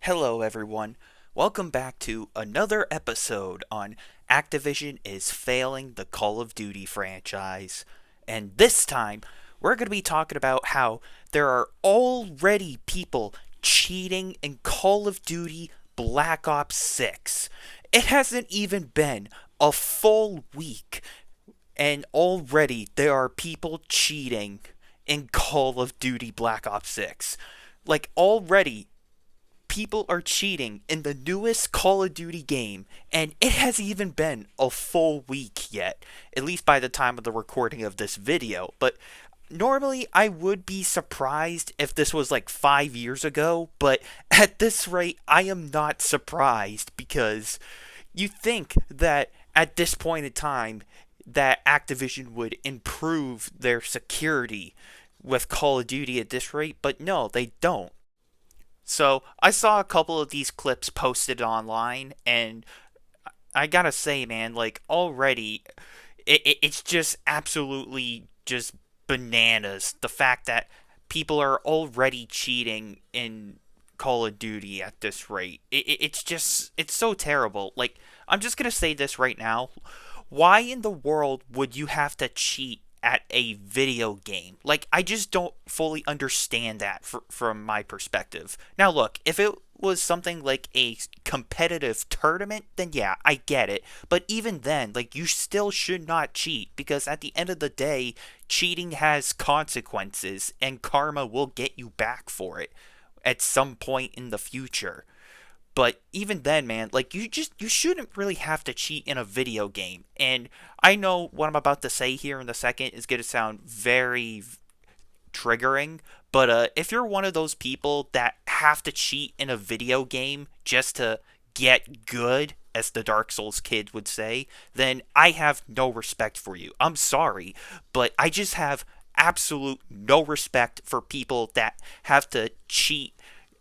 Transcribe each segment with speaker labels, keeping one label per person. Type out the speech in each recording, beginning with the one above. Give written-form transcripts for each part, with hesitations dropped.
Speaker 1: Hello, everyone. Welcome back to another episode on Activision is failing the Call of Duty franchise. And this time, we're going to be talking about how there are already people cheating in Call of Duty Black Ops 6. It hasn't even been a full week, and already there are people cheating in Call of Duty Black Ops 6. Like, already people are cheating in the newest Call of Duty game, and it hasn't even been a full week yet, at least by the time of the recording of this video. But normally I would be surprised if this was like 5 years ago, but at this rate, I am not surprised because you think that at this point in time, that Activision would improve their security with Call of Duty at this rate, but no, they don't. So I saw a couple of these clips posted online, and I gotta say, man, like already, it's just absolutely just bananas. The fact that people are already cheating in Call of Duty at this rate, it's so terrible. Like I'm just gonna say this right now. Why in the world would you have to cheat at a video game? Like, I just don't fully understand that from my perspective. Now, look, if it was something like a competitive tournament, then yeah, I get it. But even then, like, you still should not cheat because at the end of the day, cheating has consequences and karma will get you back for it at some point in the future. But even then, man, like you shouldn't really have to cheat in a video game. And I know what I'm about to say here in a second is going to sound very triggering, but if you're one of those people that have to cheat in a video game just to get good, as the Dark Souls kid would say, then I have no respect for you. I'm sorry, but I just have absolute no respect for people that have to cheat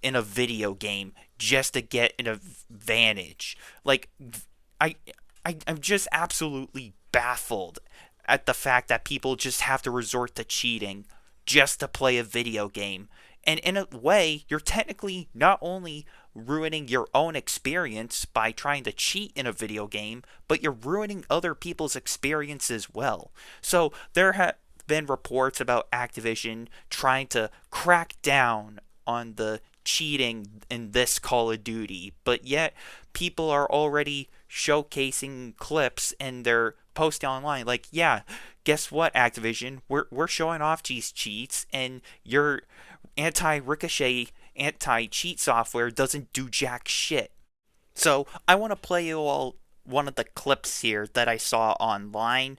Speaker 1: in a video game just to get an advantage. Like I, I'm just absolutely baffled at the fact that people just have to resort to cheating just to play a video game. And in a way, you're technically not only ruining your own experience by trying to cheat in a video game, but you're ruining other people's experience as well. So there have been reports about Activision trying to crack down on the cheating in this Call of Duty, but yet people are already showcasing clips and they're posting online like, yeah, guess what, Activision? We're showing off these cheats, and your anti-ricochet, anti-cheat software doesn't do jack shit. So I want to play you all one of the clips here that I saw online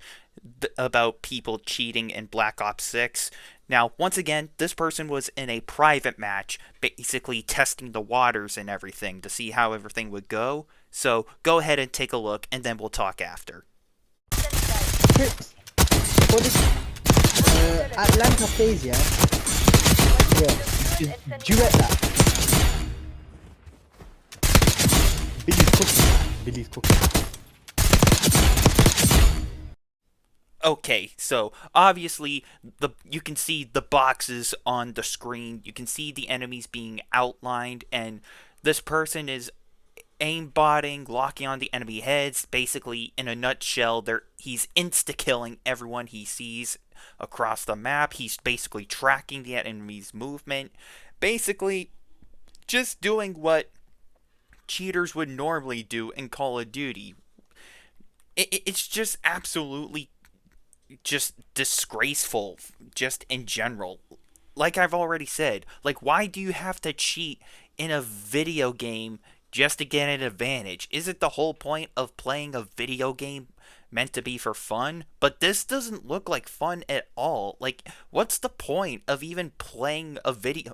Speaker 1: about people cheating in Black Ops 6. Now, once again, this person was in a private match, basically testing the waters and everything to see how everything would go. So go ahead and take a look, and then we'll talk after.
Speaker 2: Trips. What is Atlanta phase, yeah? Yeah. Duet that. Billy's cooking. Billy's cooking.
Speaker 1: Okay, so obviously you can see the boxes on the screen. You can see the enemies being outlined, and this person is aimbotting, locking on the enemy heads. Basically, in a nutshell, he's insta killing everyone he sees across the map. He's basically tracking the enemy's movement. Basically, just doing what cheaters would normally do in Call of Duty. It's just absolutely just disgraceful, just in general. Like I've already said, like, why do you have to cheat in a video game just to get an advantage? Is it the whole point of playing a video game meant to be for fun? But this doesn't look like fun at all. Like, what's the point of even playing a video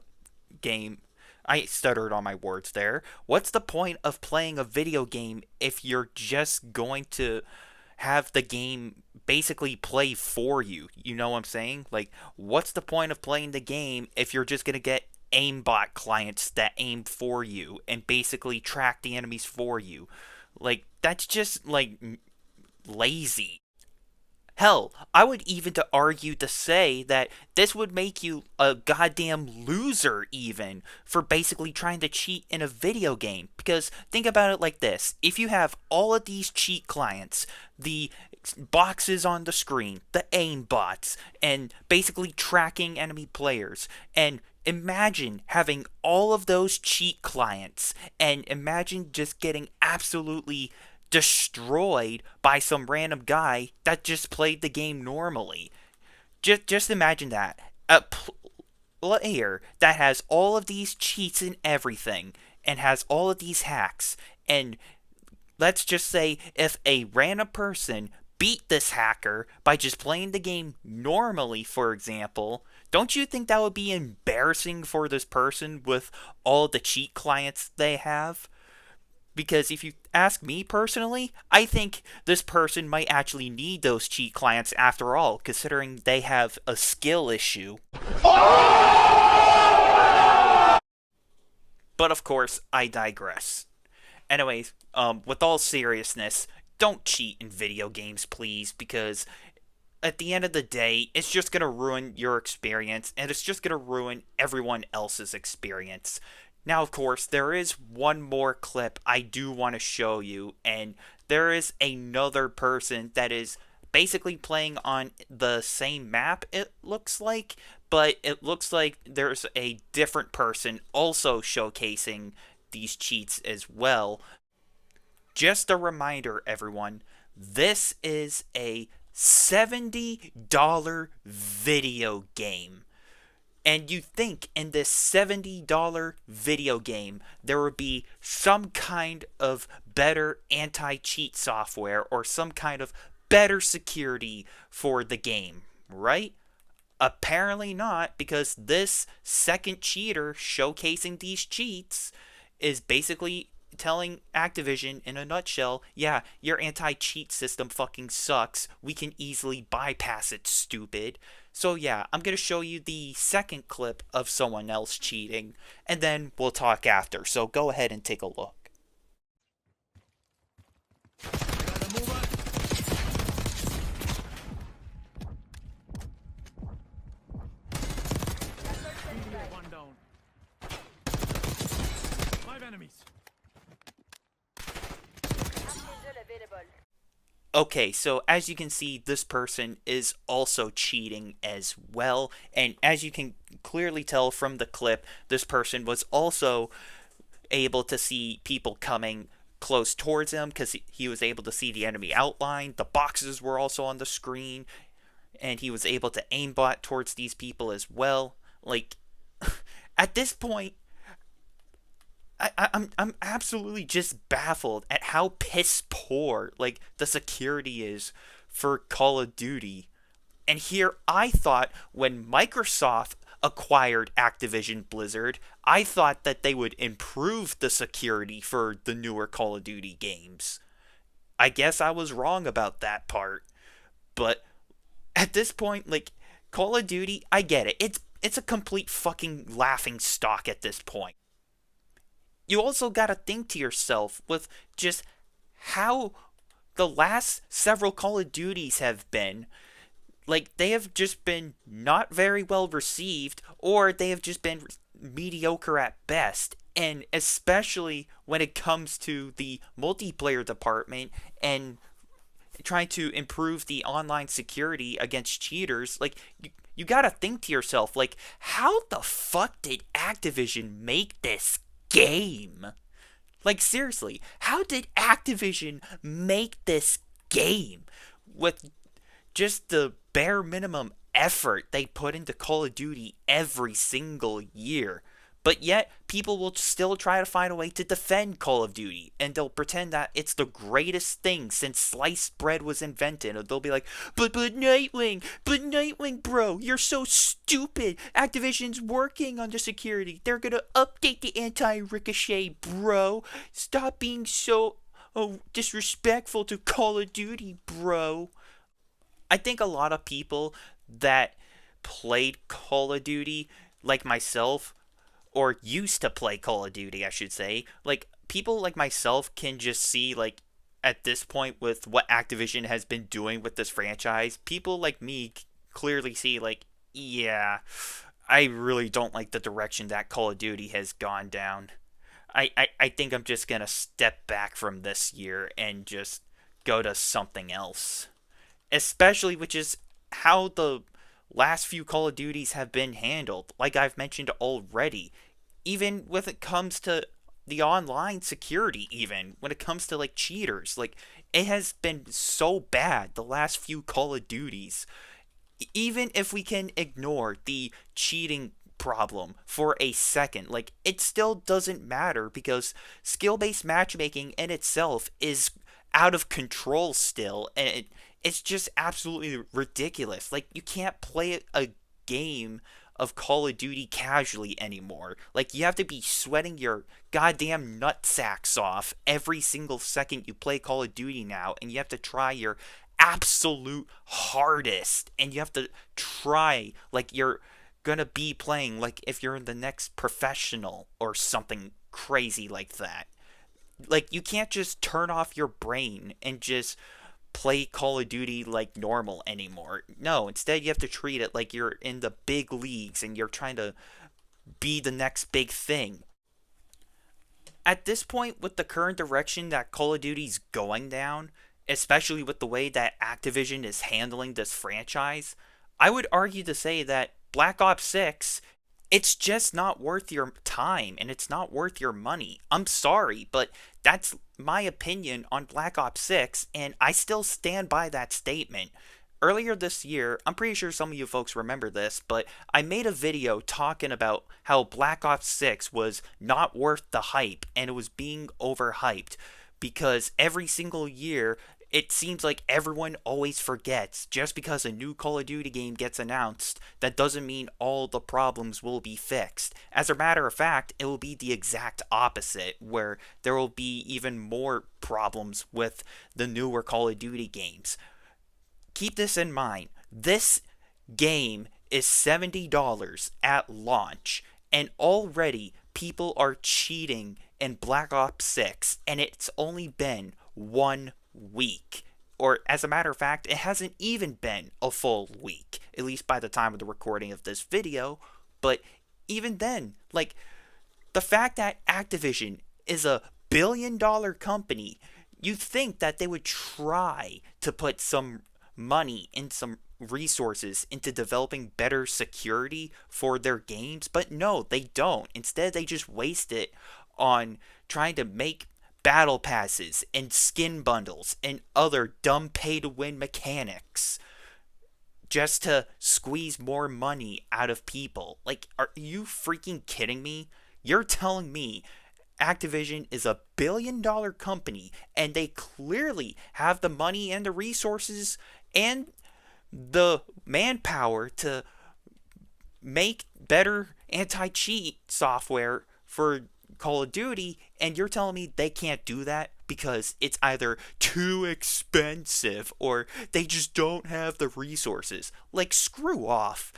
Speaker 1: game? I stuttered on my words there. What's the point of playing a video game if you're just going to have the game basically play for you? You know what I'm saying? Like, what's the point of playing the game if you're just going to get aimbot clients that aim for you and basically track the enemies for you? Like, that's just, like, lazy. Hell, I would even to argue to say that this would make you a goddamn loser even for basically trying to cheat in a video game. Because think about it like this. If you have all of these cheat clients, the boxes on the screen, the aim bots, and basically tracking enemy players, and imagine having all of those cheat clients, and imagine just getting absolutely destroyed by some random guy that just played the game normally. Just imagine that. A player that has all of these cheats and everything and has all of these hacks, and let's just say if a random person beat this hacker by just playing the game normally, for example, don't you think that would be embarrassing for this person with all the cheat clients they have? Because if you ask me personally, I think this person might actually need those cheat clients after all, considering they have a skill issue. But of course, I digress. Anyways, with all seriousness, don't cheat in video games, please, because at the end of the day, it's just going to ruin your experience, and it's just going to ruin everyone else's experience. Now, of course, there is one more clip I do want to show you, and there is another person that is basically playing on the same map, it looks like, but it looks like there's a different person also showcasing these cheats as well. Just a reminder, everyone, this is a $70 video game. And you think in this $70 video game there would be some kind of better anti cheat software or some kind of better security for the game, right? Apparently not, because this second cheater showcasing these cheats is basically telling Activision in a nutshell, yeah, your anti-cheat system fucking sucks. We can easily bypass it, stupid. So yeah, I'm going to show you the second clip of someone else cheating, and then we'll talk after. So go ahead and take a look.
Speaker 3: One down. 5 enemies.
Speaker 1: Okay, so as you can see, this person is also cheating as well. And as you can clearly tell from the clip, this person was also able to see people coming close towards him because he was able to see the enemy outline. The boxes were also on the screen, and he was able to aimbot towards these people as well. Like, at this point, I'm absolutely just baffled at how piss poor like the security is for Call of Duty. And here I thought when Microsoft acquired Activision Blizzard, I thought that they would improve the security for the newer Call of Duty games. I guess I was wrong about that part. But at this point, like, Call of Duty, I get it. It's a complete fucking laughing stock at this point. You also gotta think to yourself with just how the last several Call of Duties have been. Like, they have just been not very well received, or they have just been mediocre at best. And especially when it comes to the multiplayer department and trying to improve the online security against cheaters, like, you gotta think to yourself, like, how the fuck did Activision make this game? Like, seriously, how did Activision make this game with just the bare minimum effort they put into Call of Duty every single year? But yet, people will still try to find a way to defend Call of Duty, and they'll pretend that it's the greatest thing since sliced bread was invented. Or they'll be like, but Nightwing, bro, you're so stupid. Activision's working on the security. They're gonna update the anti-ricochet, bro. Stop being so disrespectful to Call of Duty, bro. I think a lot of people that played Call of Duty, like myself, or used to play Call of Duty, I should say, like, people like myself can just see, like, at this point with what Activision has been doing with this franchise, people like me clearly see like, yeah, I really don't like the direction that Call of Duty has gone down. I think I'm just gonna step back from this year and just go to something else. Especially which is how the last few Call of Duties have been handled, like I've mentioned already. Even when it comes to the online security, even when it comes to like cheaters, like it has been so bad the last few Call of Duties. Even if we can ignore the cheating problem for a second, like it still doesn't matter because skill-based matchmaking in itself is out of control still, and it's just absolutely ridiculous. Like you can't play a game of Call of Duty casually anymore. Like you have to be sweating your goddamn nutsacks off every single second you play Call of Duty now, and you have to try your absolute hardest, and you have to try like you're gonna be playing like if you're in the next professional or something crazy like that. Like you can't just turn off your brain and just play Call of Duty like normal anymore. No, instead you have to treat it like you're in the big leagues and you're trying to be the next big thing. At this point, with the current direction that Call of Duty's going down, especially with the way that Activision is handling this franchise, I would argue to say that Black Ops 6, it's just not worth your time and it's not worth your money. I'm sorry, but that's my opinion on Black Ops 6, and I still stand by that statement. Earlier this year, I'm pretty sure some of you folks remember this, but I made a video talking about how Black Ops 6 was not worth the hype and it was being overhyped because every single year it seems like everyone always forgets just because a new Call of Duty game gets announced, that doesn't mean all the problems will be fixed. As a matter of fact, it will be the exact opposite, where there will be even more problems with the newer Call of Duty games. Keep this in mind. This game is $70 at launch, and already people are cheating in Black Ops 6, and it's only been 1 week. Or, as a matter of fact, it hasn't even been a full week, at least by the time of the recording of this video. But even then, like, the fact that Activision is a billion-dollar company, you'd think that they would try to put some money and some resources into developing better security for their games, but no, they don't. Instead, they just waste it on trying to make battle passes and skin bundles and other dumb pay to win mechanics just to squeeze more money out of people. Like, are you freaking kidding me? You're telling me Activision is a billion-dollar company and they clearly have the money and the resources and the manpower to make better anti-cheat software for Call of Duty, and you're telling me they can't do that because it's either too expensive or they just don't have the resources. Like, screw off.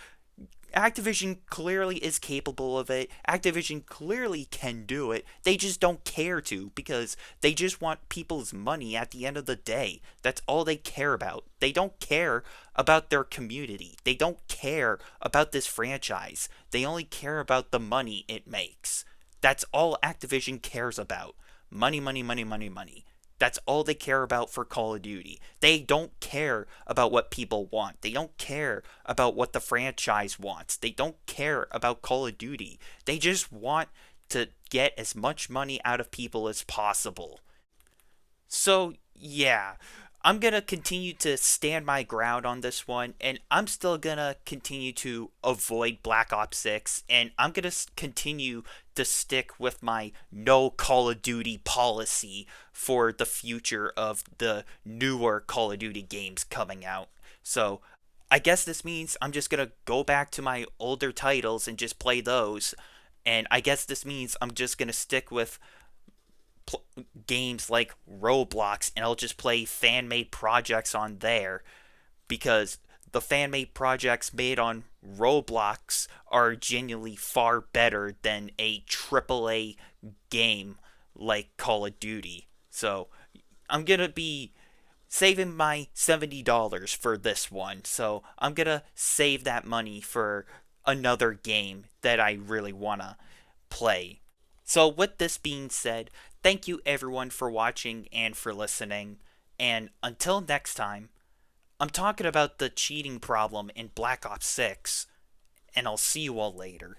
Speaker 1: Activision clearly is capable of it. Activision clearly can do it. They just don't care to because they just want people's money at the end of the day. That's all they care about. They don't care about their community. They don't care about this franchise. They only care about the money it makes. That's all Activision cares about. Money, money, money, money, money. That's all they care about for Call of Duty. They don't care about what people want. They don't care about what the franchise wants. They don't care about Call of Duty. They just want to get as much money out of people as possible. So, yeah, I'm going to continue to stand my ground on this one, and I'm still going to continue to avoid Black Ops 6, and I'm going to continue to stick with my no Call of Duty policy for the future of the newer Call of Duty games coming out. So, I guess this means I'm just going to go back to my older titles and just play those, and I guess this means I'm just going to stick with games like Roblox, and I'll just play fan-made projects on there because the fan-made projects made on Roblox are genuinely far better than a AAA game like Call of Duty. So I'm gonna be saving my $70 for this one, so I'm gonna save that money for another game that I really wanna play. So, with this being said, thank you everyone for watching and for listening. And until next time, I'm talking about the cheating problem in Black Ops 6, and I'll see you all later.